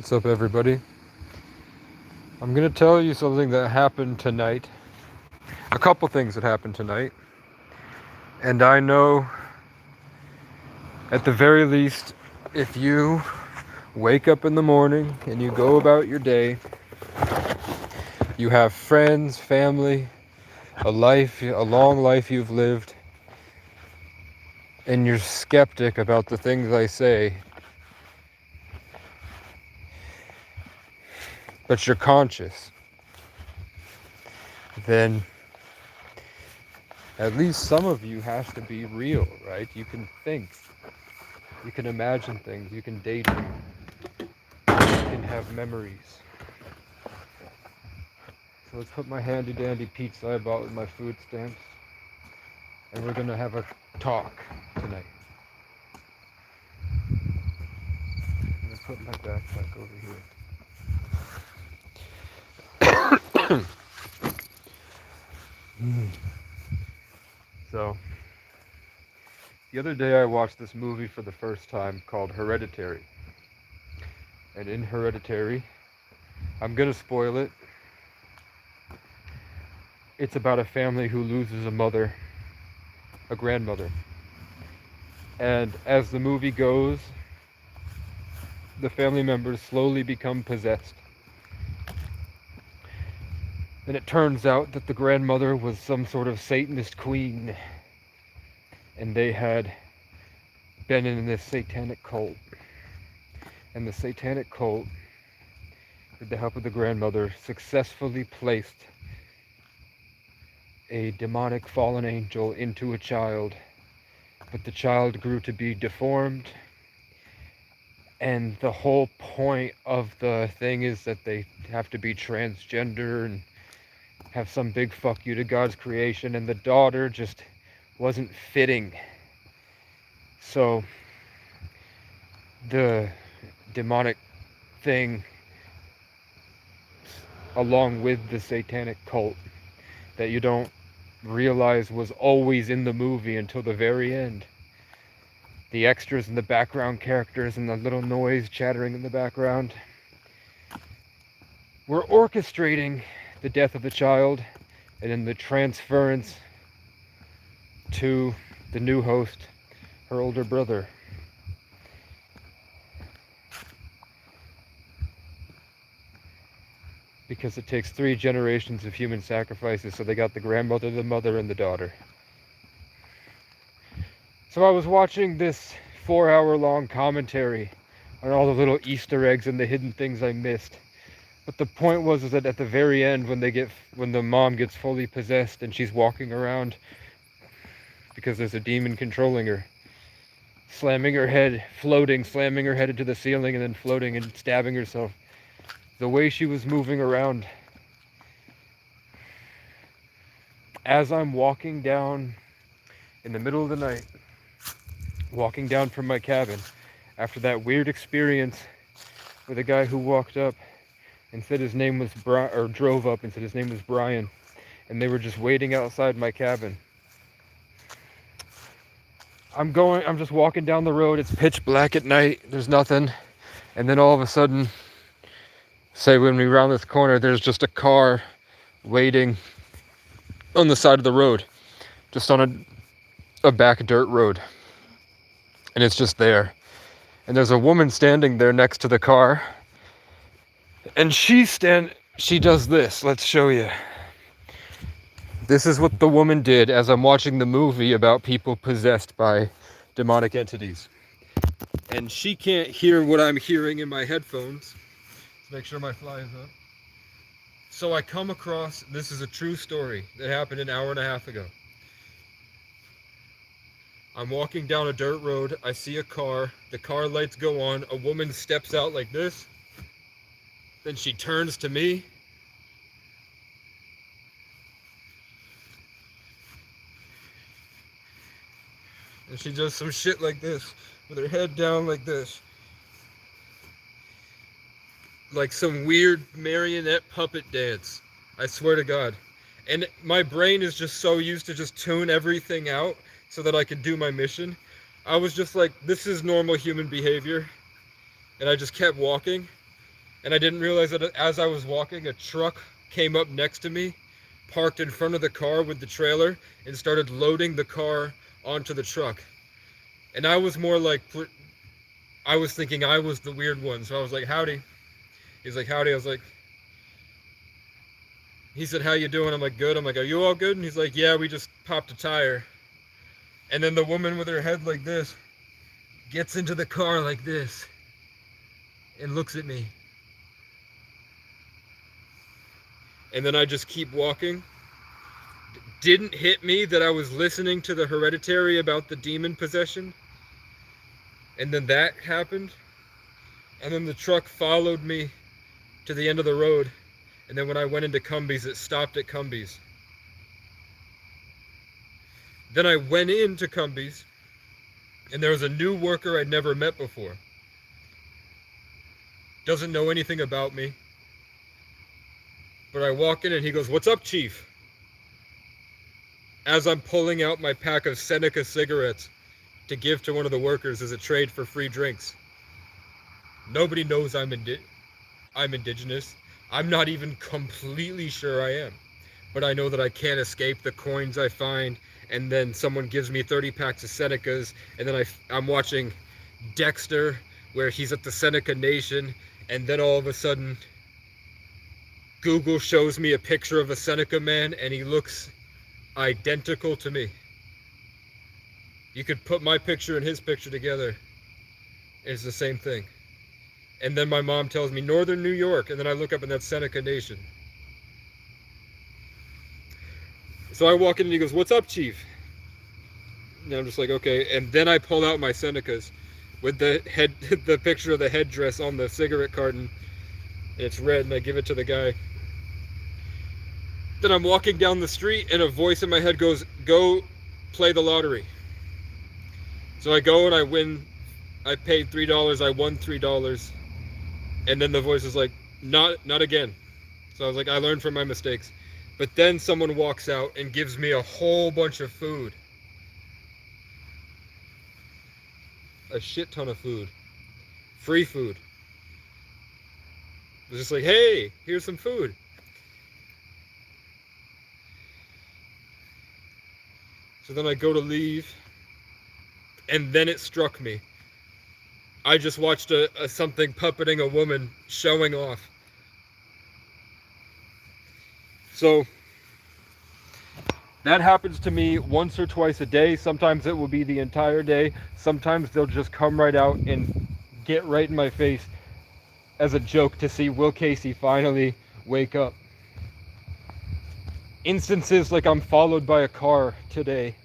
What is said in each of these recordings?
What's up, everybody? I'm gonna tell you something that happened tonight. A couple things that happened tonight. And I know, at the very least, if you wake up in the morning and you go about your day, you have friends, family, a life, a long life you've lived, and you're skeptic about the things I say, but you're conscious, then at least some of you has to be real, right? You can think, you can imagine things, you can daydream, you can have memories. So let's put my handy dandy pizza I bought with my food stamps, and we're gonna have a talk tonight. I'm gonna put my backpack over here. So, the other day I watched this movie for the first time called Hereditary. And in Hereditary, I'm gonna spoil it. It's about a family who loses a mother, a grandmother. And as the movie goes, the family members slowly become possessed. And it turns out that the grandmother was some sort of Satanist queen, and they had been in this satanic cult. And the satanic cult, with the help of the grandmother, successfully placed a demonic fallen angel into a child. But the child grew to be deformed, and the whole point of the thing is that they have to be transgender and have some big fuck you to God's creation, and the daughter just wasn't fitting. So the demonic thing, along with the satanic cult that you don't realize was always in the movie until the very end. The extras and the background characters and the little noise chattering in the background were orchestrating the death of the child and then the transference to the new host, her older brother. Because it takes 3 generations of human sacrifices, so they got the grandmother, the mother, and the daughter. So I was watching this 4-hour-long commentary on all the little Easter eggs and the hidden things I missed. But the point was that at the very end, when the mom gets fully possessed and she's walking around because there's a demon controlling her, slamming her head, floating, slamming her head into the ceiling, and then floating and stabbing herself. The way she was moving around, as I'm walking down in the middle of the night, walking down from my cabin, after that weird experience with a guy who walked up and said his name was Brian, or drove up and said his name was Brian, and they were just waiting outside my cabin. I'm just walking down the road, it's pitch black at night, there's nothing, and then all of a sudden, say when we round this corner, there's just a car waiting on the side of the road, just on a back dirt road, and it's just there. And there's a woman standing there next to the car, and she does this. Let's show you. This is what the woman did as I'm watching the movie about people possessed by demonic entities. And she can't hear what I'm hearing in my headphones. Let's make sure my fly is up. So I come across, this is a true story that happened an hour and a half ago. I'm walking down a dirt road, I see a car, the car lights go on, a woman steps out like this, then she turns to me, and she does some shit like this, with her head down like this. Like some weird marionette puppet dance. I swear to God. And my brain is just so used to just tune everything out so that I can do my mission. I was just like, this is normal human behavior. And I just kept walking. And I didn't realize that as I was walking, a truck came up next to me, parked in front of the car with the trailer, and started loading the car onto the truck. And I was more like, I was thinking I was the weird one. So I was like, howdy. He's like, howdy. I was like, he said, how you doing? I'm like, good. I'm like, are you all good? And he's like, yeah, we just popped a tire. And then the woman with her head like this gets into the car like this and looks at me. And then I just keep walking. Didn't hit me that I was listening to the Hereditary about the demon possession. And then that happened. And then the truck followed me to the end of the road. And then when I went into Cumbies, it stopped at Cumbies. Then I went into Cumbies, and there was a new worker I'd never met before. Doesn't know anything about me. But I walk in and he goes, "What's up, Chief?" As I'm pulling out my pack of Seneca cigarettes to give to one of the workers as a trade for free drinks. Nobody knows I'm indigenous. I'm not even completely sure I am. But I know that I can't escape the coins I find, and then someone gives me 30 packs of Senecas, and then I'm watching Dexter, where he's at the Seneca Nation, and then all of a sudden, Google shows me a picture of a Seneca man, and he looks identical to me. You could put my picture and his picture together, it's the same thing. And then my mom tells me Northern New York, and then I look up and that's Seneca Nation. So I walk in and he goes, "What's up, Chief?" And I'm just like, okay. And then I pull out my Senecas with the the picture of the headdress on the cigarette carton. And it's red, and I give it to the guy. Then I'm walking down the street, and a voice in my head goes, "Go play the lottery." So I go and I win. I paid $3. I won $3. And then the voice is like, not again. So I was like, I learned from my mistakes. But then someone walks out and gives me a whole bunch of food. A shit ton of food. Free food. It was just like, hey, here's some food. So then I go to leave, and then it struck me. I just watched something puppeting a woman showing off. So that happens to me once or twice a day. Sometimes it will be the entire day. Sometimes they'll just come right out and get right in my face as a joke to see Will Casey finally wake up. Instances like I'm followed by a car today,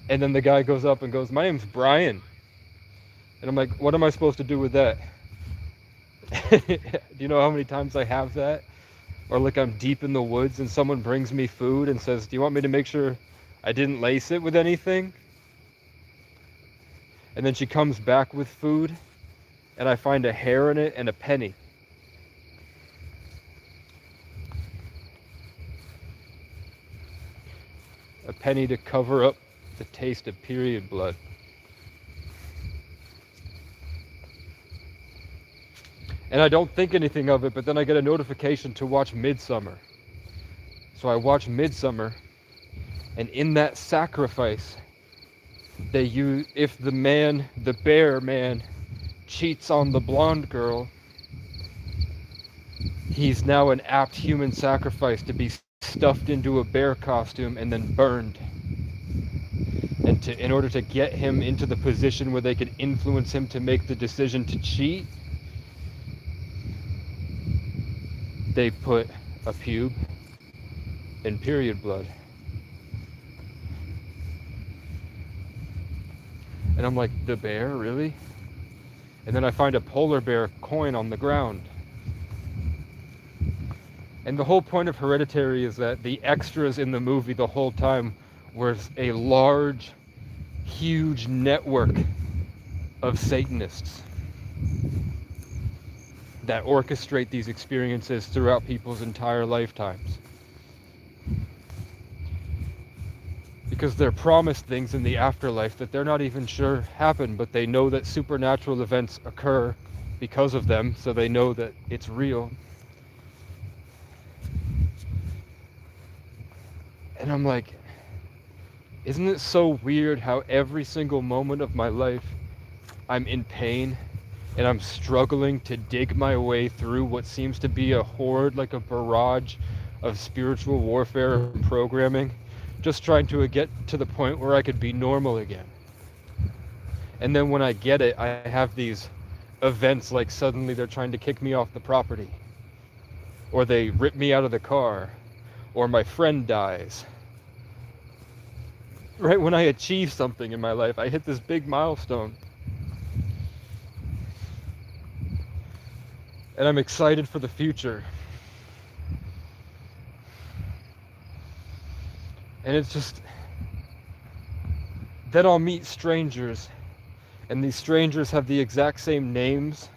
and then the guy goes up and goes, "My name's Brian." And I'm like, what am I supposed to do with that? Do you know how many times I have that? Or like I'm deep in the woods and someone brings me food and says, "Do you want me to make sure I didn't lace it with anything?" And then she comes back with food and I find a hair in it and a penny. A penny to cover up the taste of period blood. And I don't think anything of it, but then I get a notification to watch Midsummer. So I watch Midsummer, and in that sacrifice, if the bear man, cheats on the blonde girl, he's now an apt human sacrifice to be stuffed into a bear costume and then burned. And in order to get him into the position where they could influence him to make the decision to cheat, they put a pube in period blood. And I'm like, the bear, really? And then I find a polar bear coin on the ground. And the whole point of Hereditary is that the extras in the movie the whole time was a large, huge network of Satanists that orchestrate these experiences throughout people's entire lifetimes. Because they're promised things in the afterlife that they're not even sure happen, but they know that supernatural events occur because of them, so they know that it's real. And I'm like, isn't it so weird how every single moment of my life I'm in pain and I'm struggling to dig my way through what seems to be a horde, like a barrage of spiritual warfare and programming, just trying to get to the point where I could be normal again. And then when I get it, I have these events like suddenly they're trying to kick me off the property, or they rip me out of the car, or my friend dies. Right when I achieve something in my life, I hit this big milestone. And I'm excited for the future. And it's just, then I'll meet strangers, and these strangers have the exact same names.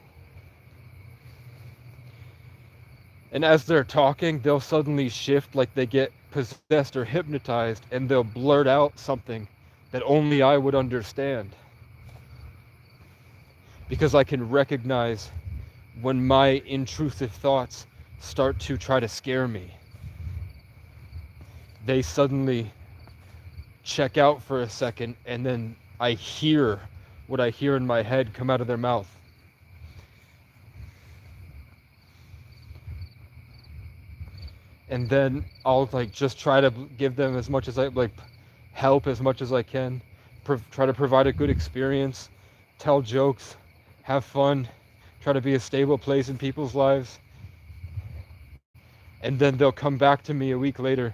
And as they're talking, they'll suddenly shift, like they get possessed or hypnotized, and they'll blurt out something that only I would understand. Because I can recognize when my intrusive thoughts start to try to scare me. They suddenly check out for a second, and then I hear what I hear in my head come out of their mouth. And then I'll like just try to give them as much as I like, help as much as I can, try to provide a good experience, tell jokes, have fun, try to be a stable place in people's lives. And then they'll come back to me a week later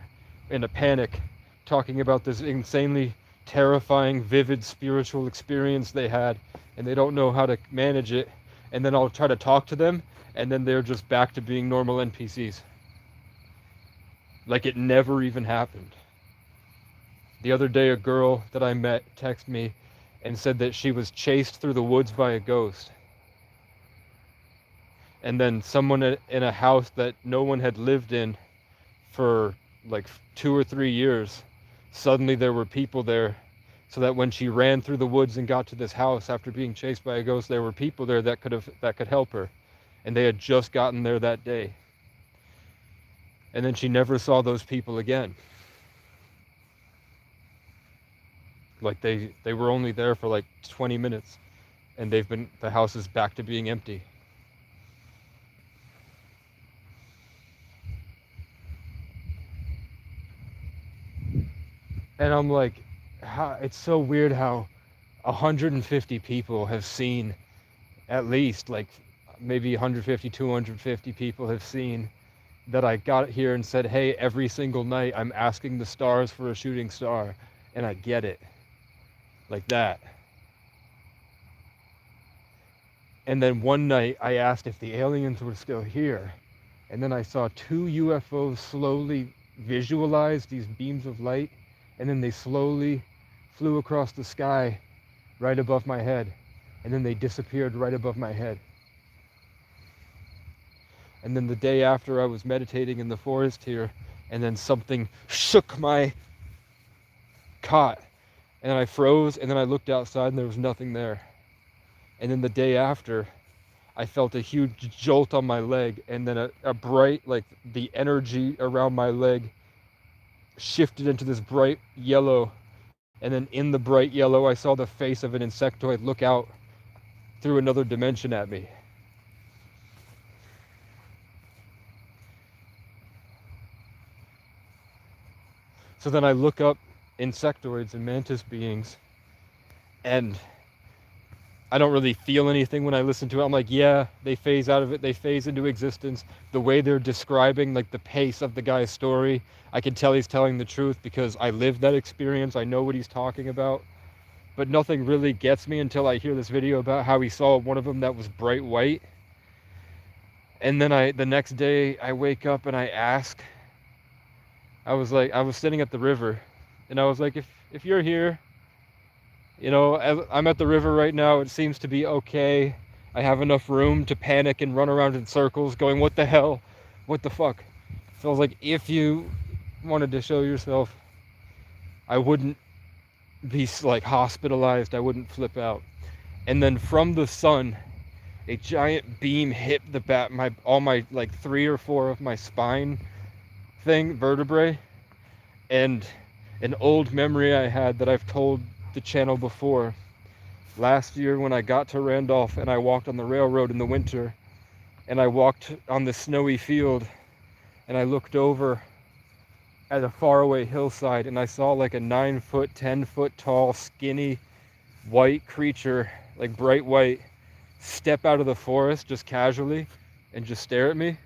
in a panic, talking about this insanely terrifying, vivid spiritual experience they had, and they don't know how to manage it. And then I'll try to talk to them, and then they're just back to being normal NPCs. Like it never even happened. The other day, a girl that I met texted me and said that she was chased through the woods by a ghost. And then someone in a house that no one had lived in for like 2 or 3 years, suddenly there were people there, so that when she ran through the woods and got to this house after being chased by a ghost, there were people there that could help her, and they had just gotten there that day. And then she never saw those people again. Like they were only there for like 20 minutes, and the house is back to being empty. And I'm like, it's so weird how 150 people have seen, at least like maybe 150, 250 people have seen that I got here and said, hey, every single night I'm asking the stars for a shooting star, and I get it. Like that. And then one night I asked if the aliens were still here, and then I saw 2 UFOs slowly visualize these beams of light, and then they slowly flew across the sky right above my head, and then they disappeared right above my head. And then the day after, I was meditating in the forest here, and then something shook my cot, and I froze, and then I looked outside and there was nothing there. And then the day after, I felt a huge jolt on my leg, and then a bright, like the energy around my leg shifted into this bright yellow, and then in the bright yellow I saw the face of an insectoid look out through another dimension at me. So then I look up insectoids and mantis beings, and I don't really feel anything when I listen to it. I'm like, yeah, they phase out of it, they phase into existence. The way they're describing, like the pace of the guy's story, I can tell he's telling the truth because I lived that experience. I know what he's talking about. But nothing really gets me until I hear this video about how he saw one of them that was bright white. And then the next day I wake up and I ask, I was sitting at the river, and I was like, if you're here, you know, I'm at the river right now, it seems to be okay. I have enough room to panic and run around in circles going, what the hell? What the fuck? So I was like, if you wanted to show yourself, I wouldn't be like hospitalized, I wouldn't flip out. And then from the sun, a giant beam hit the back, all my like 3 or 4 of my spine vertebrae. And an old memory I had that I've told the channel before. Last year when I got to Randolph and I walked on the railroad in the winter, and I walked on the snowy field, and I looked over at a faraway hillside, and I saw like a 9-foot, 10-foot tall, skinny, white creature, like bright white, step out of the forest just casually and just stare at me.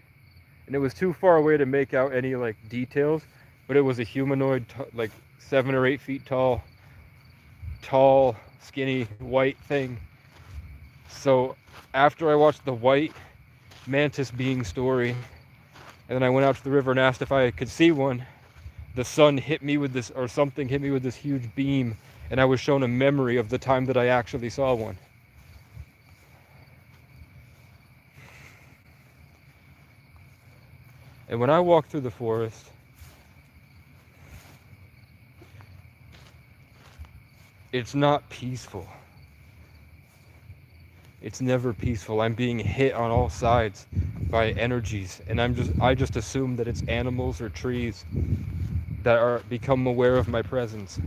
And it was too far away to make out any like details, but it was a humanoid, like 7 or 8 feet tall, skinny, white thing. So after I watched the white mantis being story, and then I went out to the river and asked if I could see one, the sun hit me with this, or something hit me with this huge beam, and I was shown a memory of the time that I actually saw one. And when I walk through the forest, it's not peaceful. It's never peaceful. I'm being hit on all sides by energies, and I just assume that it's animals or trees that are become aware of my presence.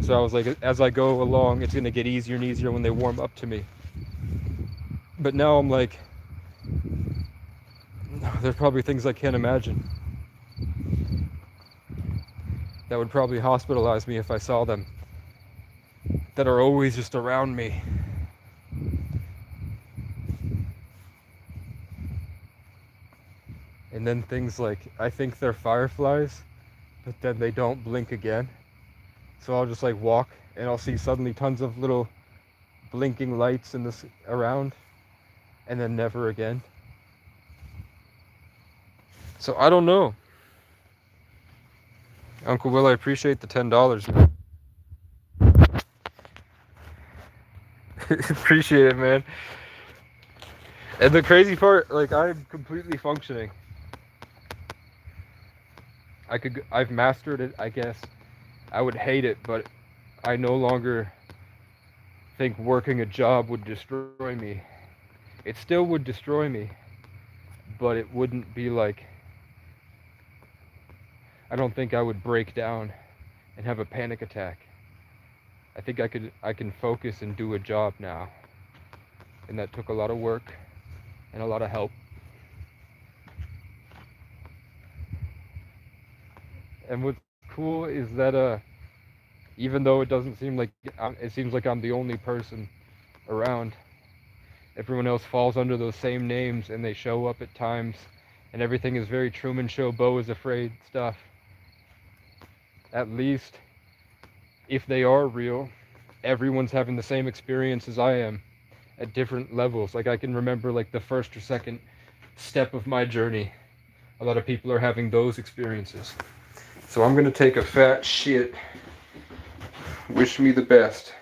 So I was like, as I go along, it's gonna get easier and easier when they warm up to me. But now I'm like, there's probably things I can't imagine that would probably hospitalize me if I saw them, that are always just around me. And then things like, I think they're fireflies, but then they don't blink again. So I'll just like walk and I'll see suddenly tons of little blinking lights in this around, and then never again. So I don't know. Uncle Will, I appreciate the $10, man. Appreciate it, man. And the crazy part, like, I'm completely functioning. I've mastered it, I guess. I would hate it, but I no longer think working a job would destroy me. It still would destroy me, but it wouldn't be like, I don't think I would break down and have a panic attack. I think I can focus and do a job now. And that took a lot of work and a lot of help. And what's cool is that even though it doesn't seem like, it seems like I'm the only person around, everyone else falls under those same names, and they show up at times, and everything is very Truman Show, Beau is Afraid stuff. At least, if they are real, everyone's having the same experience as I am at different levels. Like, I can remember like the first or second step of my journey. A lot of people are having those experiences. So I'm gonna take a fat shit. Wish me the best.